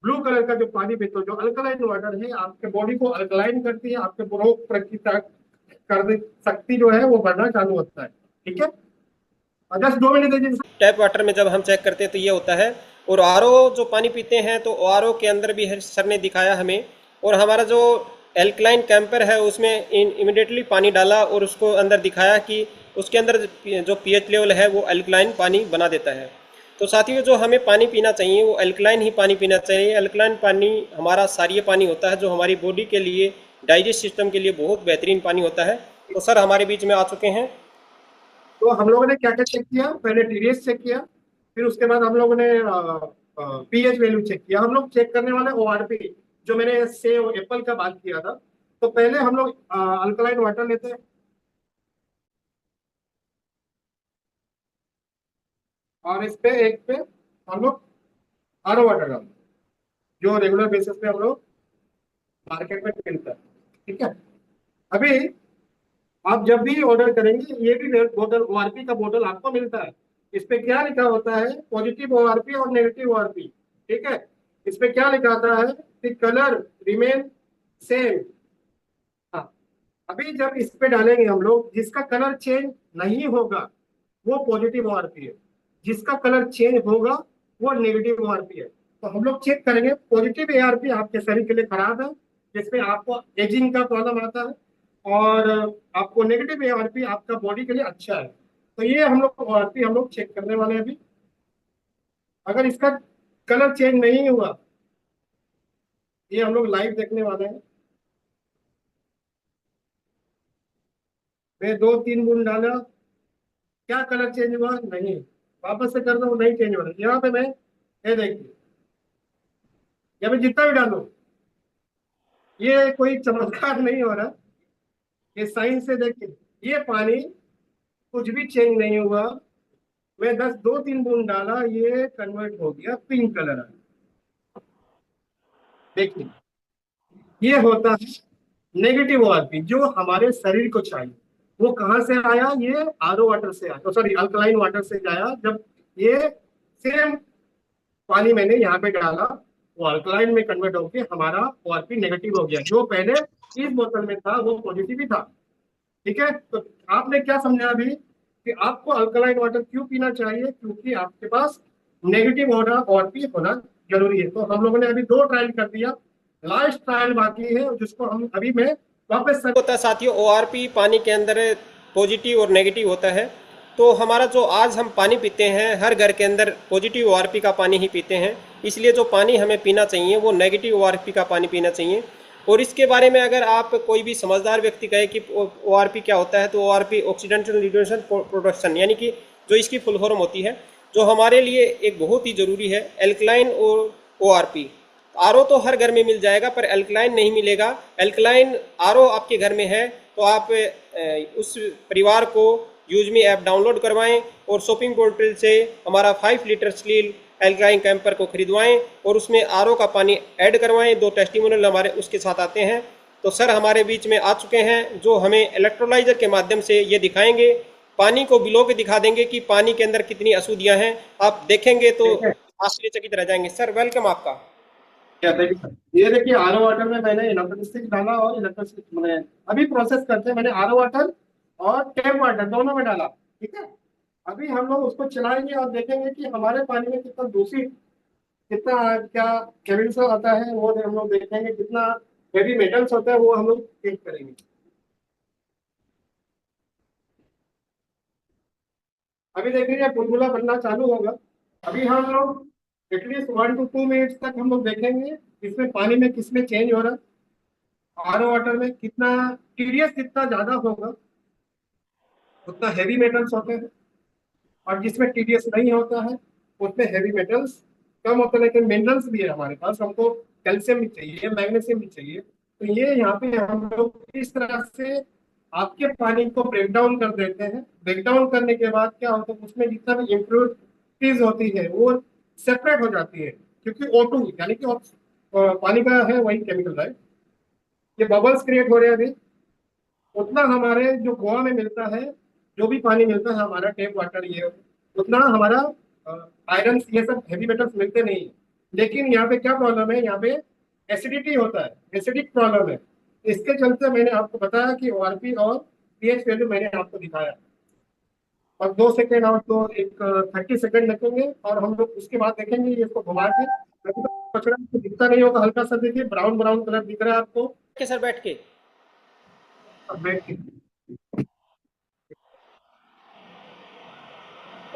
ब्लू कलर का जो पानी पीते हो, जो अल्कलाइन वाटर है, आपके बॉडी को अल्कलाइन करती है, आपके रोग प्रतिकारक कर शक्ति जो है वो बढ़ना चालू होता है, ठीक है। और 10 2 मिनट दीजिए सर। टैप वाटर में जब हम चेक करते हैं तो ये होता है। और आरओ जो पानी पीते हैं तो आरओ के अंदर भी सर ने दिखाया हमें। और हमारा जो एल्कलाइन कैंपर है उसमें इमिडिएटली पानी डाला और उसको अंदर दिखाया कि उसके अंदर जो पीएच लेवल है वो अल्कलाइन पानी बना देता है। तो साथियों, जो हमें पानी पीना चाहिए वो अल्कलाइन ही पानी पीना चाहिए। अल्कलाइन पानी हमारा क्षारीय पानी होता है जो हमारी बॉडी के लिए, डाइजेस्ट सिस्टम के लिए बहुत बेहतरीन पानी होता है। तो सर हमारे बीच में आ चुके हैं। तो हम लोगों ने क्या क्या चेक किया, पहले टीडीएस चेक किया, फिर उसके बाद हम लोगों ने पीएच वैल्यू चेक किया। हम लोग चेक करने वाले ओआरपी, जो मैंने सेव एप्पल का बात किया था। तो पहले हम लोग अल्कलाइन वाटर लेते हैं, और इस पे एक पे हम लोग आरओ वाटर डालते हैं, जो रेगुलर बेसिस पे हम लोग मार्केट में मिलता है, ठीक है। अभी आप जब भी ऑर्डर करेंगे ये भी बोतल ओआरपी का बोतल आपको मिलता है। इस पे क्या लिखा होता है, पॉजिटिव ओआरपी और नेगेटिव ओआरपी, ठीक है। इस पे क्या लिखा आता है, द कलर रिमेन सेम। हाँ, अभी जब इस पे डालेंगे हम लोग, जिसका कलर चेंज नहीं होगा वो पॉजिटिव ओआरपी है, जिसका कलर चेंज होगा वो नेगेटिव ओआरपी है। तो हम लोग चेक करेंगे पॉजिटिव एआरपी आपके शरीर के लिए खराब है, जिसमें आपको एजिंग का प्रॉब्लम आता है, और आपको नेगेटिव एआरपी आपका बॉडी के लिए अच्छा है। तो ये हम लोग ओआरपी हम लोग चेक करने वाले हैं अभी। अगर इसका कलर चेंज नहीं हुआ, ये हम लोग लाइव देखने वाले हैं। मैं 2-3 बूंद डाला, क्या कलर चेंज हुआ? नहीं। वापस से कर दो, नहीं चेंज हो रहा। यहाँ पे मैं, ये देखिए, यहाँ पे जितना भी डालो, ये कोई चमत्कार नहीं हो रहा, ये साइंस से देखिए, ये पानी कुछ भी चेंज नहीं हुआ। मैं 2-3 बूंद डाला, ये कन्वर्ट हो गया पिंक कलर। देखिए, ये होता है नेगेटिव ओआरपी जो हमारे शरीर को चाहिए। वो कहाँ से आया? ये आरओ वाटर से आया, सॉरी अल्कलाइन वाटर से आया। जब ये सेम पानी मैंने यहाँ पे डाला, वो अल्कलाइन में कन्वर्ट होके हमारा ओआरपी नेगेटिव हो गया। जो पहले इस बोतल में था वो पॉजिटिव ही था। ठीक है, तो आपने क्या समझा अभी कि आपको अल्कलाइन वाटर क्यों पीना चाहिए? क्योंकि आपके पास नेगेटिव ओआरपी होना जरूरी है। तो हम लोगों ने अभी 2 ट्रायल कर दिया, लास्ट ट्रायल बाकी है जिसको हम अभी मैं वापस होता है साथियों, ओआरपी पानी के अंदर पॉजिटिव और नेगेटिव होता है। तो हमारा जो आज हम पानी पीते हैं, हर घर के अंदर पॉजिटिव ओआरपी का पानी ही पीते हैं। इसलिए जो पानी हमें पीना चाहिए वो नेगेटिव ओआरपी का पानी पीना चाहिए। और इसके बारे में अगर आप कोई भी समझदार व्यक्ति कहे कि ओआरपी क्या होता है, तो ओआरपी ऑक्सीडेंटल रिड्यूसेंट प्रोडक्शन, यानी कि जो इसकी फुल फॉर्म होती है, जो हमारे लिए एक बहुत ही ज़रूरी है। एल्कलाइन और ओआरपी, आरओ तो हर घर में मिल जाएगा पर एल्कलाइन नहीं मिलेगा। एल्कलाइन आरओ आपके घर में है तो आप उस परिवार को यूज मी ऐप डाउनलोड करवाएं और शॉपिंग पोर्टल से हमारा 5 लीटर स्टील एल्कलाइन कैंपर को खरीदवाएं और उसमें आरओ का पानी ऐड करवाएं। 2 टेस्टिमोनियल हमारे उसके साथ आते हैं। तो सर हमारे बीच में आ चुके हैं, जो हमें इलेक्ट्रोलाइजर के माध्यम से ये दिखाएंगे, पानी को बिलो के दिखा देंगे कि पानी के अंदर कितनी अशुद्धियां हैं। आप देखेंगे तो आश्चर्यचकित रह जाएंगे। सर वेलकम आपका। क्या देखिए, ये देखिए आरओ वाटर में मैंने इलेक्ट्रोलिसिस डाला और इलेक्ट्रोलिसिस मैंने अभी प्रोसेस करते हैं। मैंने आरओ वाटर और टैप वाटर दोनों में डाला। ठीक है, अभी हम लोग उसको चलाएंगे और देखेंगे कि हमारे पानी में कितना दूषित, कितना क्या केमिकल्स आता है, वो हम लोग देखेंगे। कितना हेवी मेटल्स होता है वो हम लोग चेक करेंगे। अभी देखिए बुलबुला बनना चालू होगा। अभी हम लोग एटलीस्ट 1 to 2 मिनट्स तक हम लोग देखेंगे इसमें पानी में किसमें चेंज हो रहा है। आरओ वाटर में कितना टीडीएस जितना ज्यादा होगा उतना हैवी मेटल्स होते हैं, और जिसमें टीडीएस नहीं होता है उसमें हैवी मेटल्स कम होते हैं। लेकिन मिनरल्स भी है हमारे पास, हमको कैल्शियम भी चाहिए, मैग्नीशियम भी चाहिए। तो ये यहाँ पे हम लोग इस तरह से आपके पानी को ब्रेक डाउन कर देते हैं। ब्रेक डाउन करने के बाद क्या होता है, उसमें जितना भी इम्प्योरिटीज होती है वो सेपरेट हो जाती है। क्योंकि O2 यानी कि पानी का है वही केमिकल है, ये बबल्स क्रिएट हो रहे हैं अभी। उतना हमारे जो गोवा में मिलता है, जो भी पानी मिलता है हमारा टैप वाटर, ये उतना हमारा आयरन ये सब हैवी मेटल्स मिलते नहीं है। लेकिन यहाँ पे क्या प्रॉब्लम है, यहाँ पे एसिडिटी होता है, एसिडिक प्रॉब्लम है। इसके चलते मैंने आपको बताया कि ओआरपी और पीएच वैल्यू मैंने आपको दिखाया। और 2 सेकेंड और तो एक 30 सेकेंड रखेंगे और हम लोग उसके बाद देखेंगे ये इसको घुमा के। अभी तो कचरा आपको दिखता नहीं होगा, हल्का सा देखिए ब्राउन ब्राउन कलर दिख रहा है आपको। के सर बैठ के अब बैठ के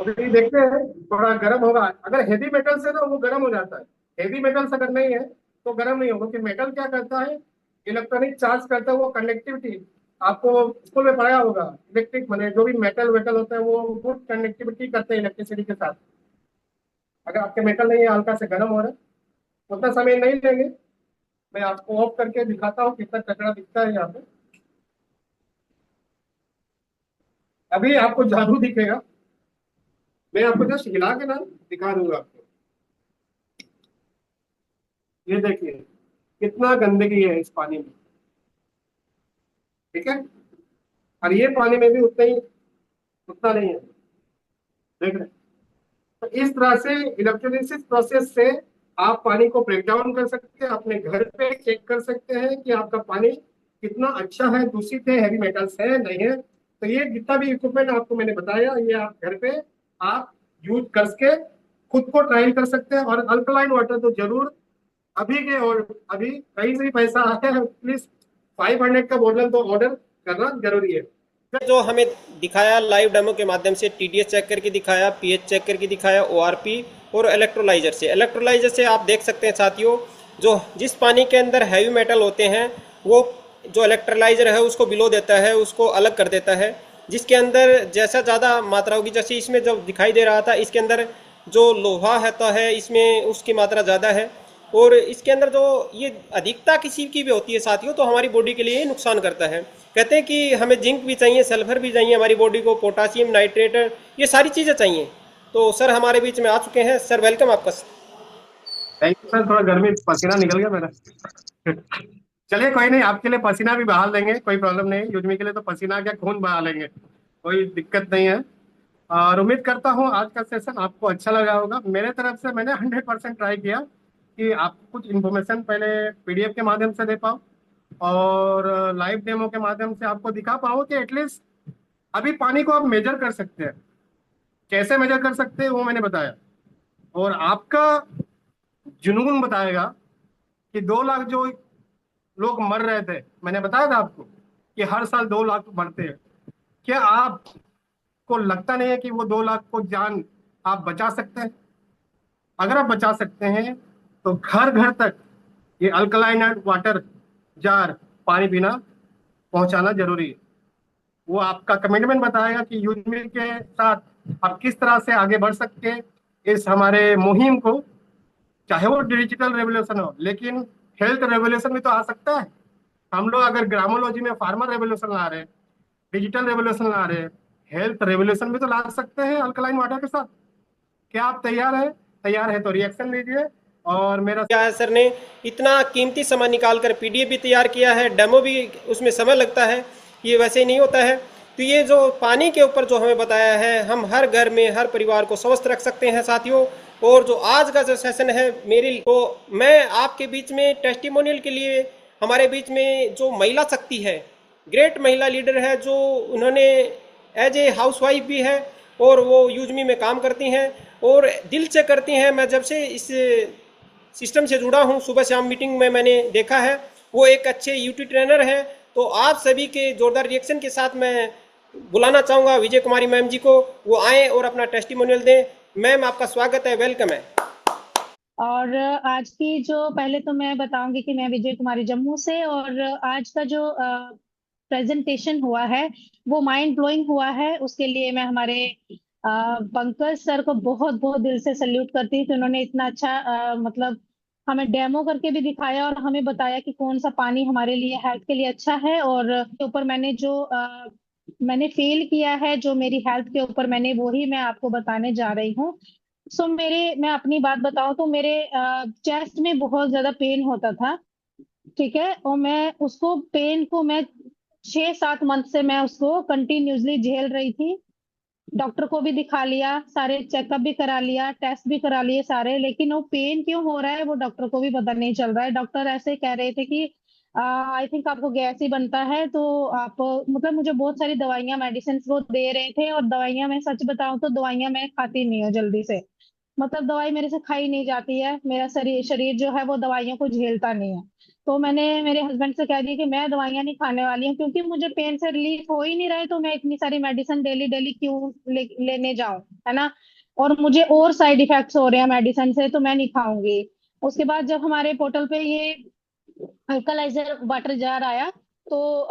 अभी देखते हैं, थोड़ा गर्म होगा। अगर हेवी मेटल से ना वो गर्म हो जाता है, हेवी मेटल्स अगर नहीं है तो गर्म नहीं होगा। कि मेटल क्या करता है, इलेक्ट्रॉनिक चार्ज करता है, वो कंडक्टिविटी। आपको स्कूल में पढ़ाया होगा, इलेक्ट्रिक मैंने जो भी मेटल वेटल होता है वो गुड कंडक्टिविटी करते हैं इलेक्ट्रिसिटी के साथ। अगर आपके मेटल नहीं है, हल्का से गर्म हो रहा है, उतना समय नहीं लेंगे। मैं आपको ऑफ करके दिखाता हूँ कितना कचरा दिखता है यहाँ पे। अभी आपको जादू दिखेगा, मैं आपको जस्ट हिला के ना दिखा दूंगा आपको। ये देखिए कितना गंदगी है इस पानी में। ठीक है, और ये पानी में भी उतना ही, उतना नहीं है। देख रहे हैं? तो इस तरह से इलेक्ट्रोलिसिस प्रोसेस से आप पानी को ब्रेक डाउन कर सकते हैं। अपने घर पे चेक कर सकते हैं कि आपका पानी कितना अच्छा है, दूषित है, हैवी मेटल्स है नहीं है। तो ये जितना भी इक्विपमेंट आपको मैंने बताया, ये आप घर पे आप यूज करके खुद को ट्रायल कर सकते हैं। और अल्कलाइन वाटर तो जरूर अभी के, और अभी कहीं से भी पैसा आया है प्लीज 500 का बोतल तो ऑर्डर करना जरूरी है। जो हमें दिखाया लाइव डेमो के माध्यम से, टीडीएस चेक करके दिखाया, पीएच चेक करके दिखाया, ओआरपी और इलेक्ट्रोलाइजर से आप देख सकते हैं साथियों, जो जिस पानी के अंदर हैवी मेटल होते हैं वो जो इलेक्ट्रोलाइजर है उसको बिलो देता है, उसको अलग कर देता है। जिसके अंदर जैसा ज़्यादा मात्रा होगी, जैसे इसमें जो दिखाई दे रहा था, इसके अंदर जो लोहा होता है इसमें उसकी मात्रा ज़्यादा है। और इसके अंदर जो ये अधिकता किसी की भी होती है साथियों, तो हमारी बॉडी के लिए नुकसान करता है। कहते हैं कि हमें जिंक भी चाहिए, सल्फर भी चाहिए हमारी बॉडी को, पोटासियम नाइट्रेट, ये सारी चीज़ें चाहिए। तो सर हमारे बीच में आ चुके हैं। सर वेलकम आपका। थैंक यू सर, थोड़ा गर्मी पसीना निकल गया मेरा। चलिए कोई नहीं, आपके लिए पसीना भी बहा लेंगे, कोई प्रॉब्लम नहीं। युजमी के लिए तो पसीना क्या, खून बहा लेंगे, कोई दिक्कत नहीं है। और उम्मीद करता हूँ आज का सेशन आपको अच्छा लगा होगा। मेरे तरफ से मैंने 100% ट्राई किया कि आपको कुछ इन्फॉर्मेशन पहले पीडीएफ के माध्यम से दे पाऊँ, और लाइव डेमो के माध्यम से आपको दिखा पाऊँ कि एटलीस्ट अभी पानी को आप मेजर कर सकते हैं। कैसे मेजर कर सकते हैं वो मैंने बताया, और आपका जुनून बताएगा कि 2 लाख जो लोग मर रहे थे, मैंने बताया था आपको कि हर साल 2 लाख मरते हैं। क्या आपको लगता नहीं है कि वो 2 लाख को जान आप बचा सकते हैं? अगर आप बचा सकते हैं तो घर घर तक ये अल्कलाइन वाटर जार, पानी पीना पहुंचाना जरूरी है। वो आपका कमिटमेंट बताएगा कि यूजमिल के साथ आप किस तरह से आगे बढ़ सकते हैं इस हमारे मुहिम को। चाहे वो डिजिटल रेवोल्यूशन हो, लेकिन हेल्थ रेवोल्यूशन भी तो आ सकता है। हम लोग अगर ग्रामोलॉजी में फार्मर रेवोल्यूशन ला रहे हैं, डिजिटल रेवोल्यूशन ला रहे हैं, हेल्थ रेवोल्यूशन भी तो ला सकते हैं अल्कलाइन वाटर के साथ। क्या आप तैयार है? तैयार है तो रिएक्शन लीजिए। और मेरा क्या है, सर ने इतना कीमती समय निकाल कर पीडीएफ भी तैयार किया है, डेमो भी, उसमें समय लगता है, ये वैसे ही नहीं होता है। तो ये जो पानी के ऊपर जो हमें बताया है, हम हर घर में हर परिवार को स्वस्थ रख सकते हैं साथियों। और जो आज का जो सेशन है मेरी, तो मैं आपके बीच में टेस्टिमोनियल के लिए, हमारे बीच में जो महिला शक्ति है, ग्रेट महिला लीडर है, जो उन्होंने एज ए हाउस वाइफ भी है और वो यूजमी में काम करती हैं और दिल से करती हैं। मैं जब से इस सिस्टम से जुड़ा हूँ, सुबह शाम मीटिंग में मैंने देखा है, वो एक अच्छे यूटी ट्रेनर हैं। तो आप सभी के जोरदार रिएक्शन के साथ मैं बुलाना चाहूँगा विजय कुमारी मैम जी को, वो आए और अपना टेस्टिमोनियल दें। मैम आपका स्वागत है, वेलकम है। और आज की जो, पहले तो मैं बताऊंगी कि मैं विजय कुमारी जम्मू से, और आज का जो प्रेजेंटेशन हुआ है वो माइंड ब्लोइंग हुआ है। उसके लिए मैं हमारे पंकज सर को बहुत बहुत दिल से सल्यूट करती हूँ कि उन्होंने इतना अच्छा मतलब हमें डेमो करके भी दिखाया और हमें बताया कि कौन सा पानी हमारे लिए हेल्थ के लिए अच्छा है। और के ऊपर मैंने जो मैंने फील किया है, जो मेरी हेल्थ के ऊपर मैंने, वही मैं आपको बताने जा रही हूँ। मैं अपनी बात बताऊं तो मेरे चेस्ट में बहुत ज्यादा पेन होता था, ठीक है। और मैं उसको, पेन को मैं 6-7 मंथ से मैं उसको कंटिन्यूसली झेल रही थी। डॉक्टर को भी दिखा लिया, सारे चेकअप भी करा लिया, टेस्ट भी करा लिए सारे, लेकिन वो पेन क्यों हो रहा है वो डॉक्टर को भी पता नहीं चल रहा है। डॉक्टर ऐसे कह रहे थे कि आई थिंक आपको गैस ही बनता है, तो आप, मतलब मुझे बहुत सारी दवाइयां, मेडिसिन वो दे रहे थे। और दवाइयां, मैं सच बताऊं तो दवाइयां मैं खाती नहीं हूँ जल्दी से, मतलब दवाई मेरे से खाई नहीं जाती है, मेरा शरीर शरीर जो है वो दवाइयों को झेलता नहीं है। तो मैंने मेरे हस्बैंड से कह दिया कि मैं दवाइयां नहीं खाने वाली हूँ, क्योंकि मुझे पेन से रिलीफ हो ही नहीं रहा है, तो मैं इतनी सारी मेडिसिन डेली डेली क्यों लेने जाऊं, है ना। और मुझे और साइड इफेक्ट्स हो रहे हैं मेडिसिन से, तो मैं नहीं खाऊंगी। उसके बाद जब हमारे पोर्टल पे ये अल्कलाइजर वाटर जार आया, तो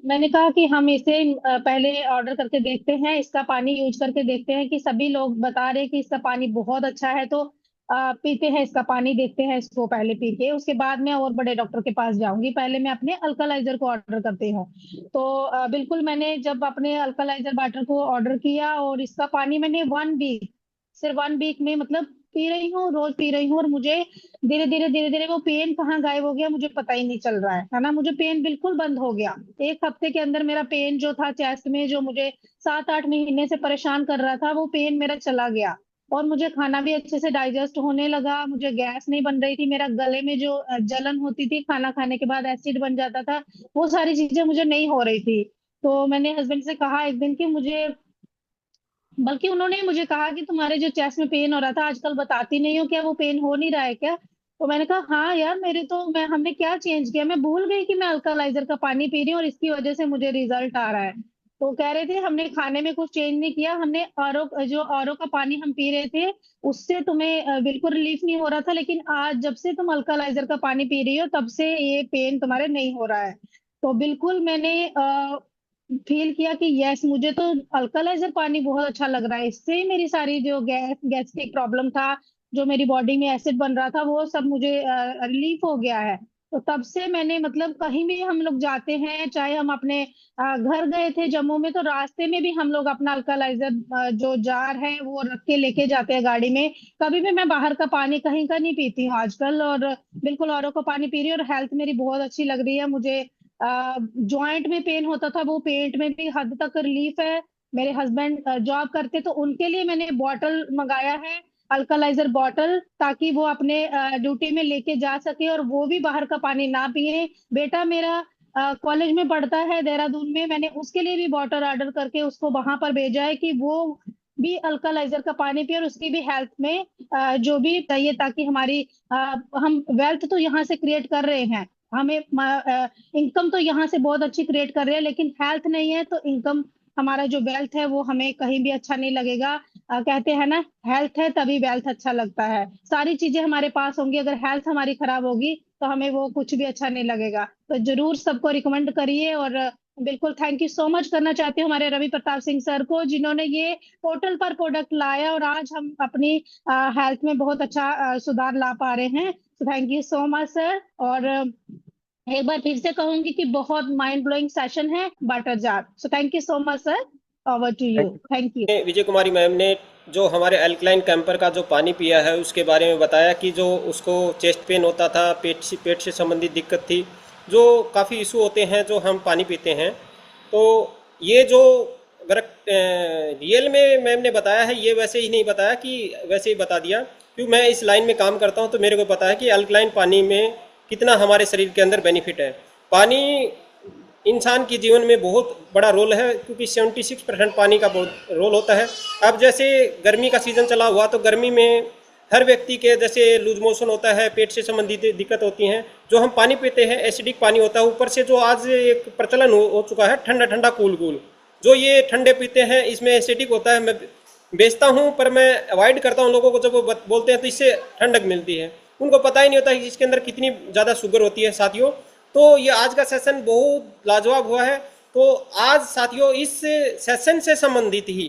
मैंने कहा कि हम इसे पहले ऑर्डर करके देखते हैं, इसका पानी यूज करके देखते हैं, कि सभी लोग बता रहे हैं कि इसका पानी बहुत अच्छा है, तो पीते हैं इसका पानी, देखते हैं इसको पहले पी के, उसके बाद मैं और बड़े डॉक्टर के पास जाऊंगी। पहले मैं अपने अल्कलाइजर को ऑर्डर करती हूँ। तो बिल्कुल, मैंने जब अपने अल्कलाइजर वाटर को ऑर्डर किया, और इसका पानी मैंने 1 वीक, सिर्फ 1 वीक में मतलब पी रही हूँ, रोज पी रही हूँ। और मुझे धीरे धीरे वो पेन कहाँ गायब हो गया मुझे पता ही नहीं चल रहा है ना। मुझे पेन बिल्कुल बंद हो गया। 1 हफ्ते के अंदर मेरा पेन जो था चेस्ट में, जो मुझे 7-8 महीने से परेशान कर रहा था, वो पेन मेरा चला गया। और मुझे खाना भी अच्छे से डाइजेस्ट होने लगा, मुझे गैस नहीं बन रही थी, मेरा गले में जो जलन होती थी खाना खाने के बाद, एसिड बन जाता था, वो सारी चीजें मुझे नहीं हो रही थी। तो मैंने हस्बैंड से कहा एक दिन कि मुझे बल्कि उन्होंने मुझे कहा कि तुम्हारे जो चेस्ट में पेन हो रहा था आजकल बताती नहीं हो, क्या वो पेन हो नहीं रहा है क्या? तो मैंने कहा हाँ यार, मेरे तो मैं हमने क्या चेंज किया, मैं भूल गई कि मैं अल्कलाइजर का पानी पी रही हूँ और इसकी वजह से मुझे रिजल्ट आ रहा है। तो कह रहे थे हमने खाने में कुछ चेंज नहीं किया, हमने आरओ का पानी हम पी रहे थे, उससे तुम्हें बिल्कुल रिलीफ नहीं हो रहा था, लेकिन आज जब से तुम अल्कलाइजर का पानी पी रही हो तब से ये पेन तुम्हारे नहीं हो रहा है। तो बिल्कुल मैंने फील किया कि यस, मुझे तो अल्कलाइजर पानी बहुत अच्छा लग रहा है, इससे मेरी सारी जो गैस्ट्रिक प्रॉब्लम था, जो मेरी बॉडी में एसिड बन रहा था, वो सब मुझे रिलीफ हो गया है। तो तब से मैंने मतलब कहीं भी हम लोग जाते हैं, चाहे हम अपने घर गए थे जम्मू में, तो रास्ते में भी हम लोग अपना अल्कलाइजर जो जार है वो रख के लेके जाते हैं गाड़ी में। कभी भी मैं बाहर का पानी कहीं का नहीं पीती हूँ आजकल, और बिल्कुल आरओ का पानी पी रही हूँ, और हेल्थ मेरी बहुत अच्छी लग रही है मुझे। जॉइंट में पेन होता था, वो पेट में भी हद तक रिलीफ है। मेरे हस्बैंड जॉब करते, तो उनके लिए मैंने बॉटल मंगाया है, अल्कलाइजर बॉटल, ताकि वो अपने ड्यूटी में लेके जा सके और वो भी बाहर का पानी ना पिए। बेटा मेरा कॉलेज में पढ़ता है देहरादून में, मैंने उसके लिए भी बॉटल ऑर्डर करके उसको वहां पर भेजा है कि वो भी अल्कलाइजर का पानी पिए और उसकी भी हेल्थ में जो भी चाहिए, ताकि हमारी हम वेल्थ तो यहाँ से क्रिएट कर रहे हैं, हमें इनकम तो यहाँ से बहुत अच्छी क्रिएट कर रहे हैं, लेकिन हेल्थ नहीं है तो इनकम, हमारा जो वेल्थ है वो हमें कहीं भी अच्छा नहीं लगेगा। कहते हैं ना, हेल्थ है तभी वेल्थ अच्छा लगता है। सारी चीजें हमारे पास होंगी, अगर हेल्थ हमारी खराब होगी तो हमें वो कुछ भी अच्छा नहीं लगेगा। तो जरूर सबको रिकमेंड करिए। और बिल्कुल थैंक यू सो मच करना चाहती हूँ हमारे रवि प्रताप सिंह सर को, जिन्होंने ये पोर्टल पर प्रोडक्ट लाया और आज हम अपनी हेल्थ में बहुत अच्छा सुधार ला पा रहे हैं। तो thank you so much sir. और एक बार फिर से कहूंगी कि बहुत माइंड ब्लोइंग सेशन है butter jar. So thank you so much sir. Over to you. Thank thank you. Vijay Kumari ma'am ने जो हमारे अल्कलाइन कैंपर का जो पानी पिया है उसके बारे में बताया कि जो उसको चेस्ट पेन होता था, पेट से संबंधित दिक्कत थी, जो काफ़ी इशू होते हैं जो हम पानी पीते हैं। तो ये जो अगर रियल में मैम ने बताया है, ये वैसे ही नहीं बताया कि वैसे ही बता दिया, क्योंकि मैं इस लाइन में काम करता हूँ तो मेरे को पता है कि अल्कलाइन पानी में कितना हमारे शरीर के अंदर बेनिफिट है। पानी इंसान के जीवन में बहुत बड़ा रोल है, क्योंकि 76% पानी का बहुत रोल होता है। अब जैसे गर्मी का सीज़न चला हुआ, तो गर्मी में हर व्यक्ति के जैसे लूज मोशन होता है, पेट से संबंधित दिक्कत होती हैं। जो हम पानी पीते हैं एसिडिक पानी होता है, ऊपर से जो आज एक प्रचलन हो चुका है ठंडा ठंडा कूल कूल, जो ये ठंडे पीते हैं इसमें एसिडिक होता है। मैं बेचता हूँ पर मैं अवॉइड करता हूँ लोगों को, जब वो बोलते हैं तो इससे ठंडक मिलती है, उनको पता ही नहीं होता कि इसके अंदर कितनी ज़्यादा शुगर होती है साथियों। तो ये आज का सेशन बहुत लाजवाब हुआ है। तो आज साथियों इस सेशन से संबंधित ही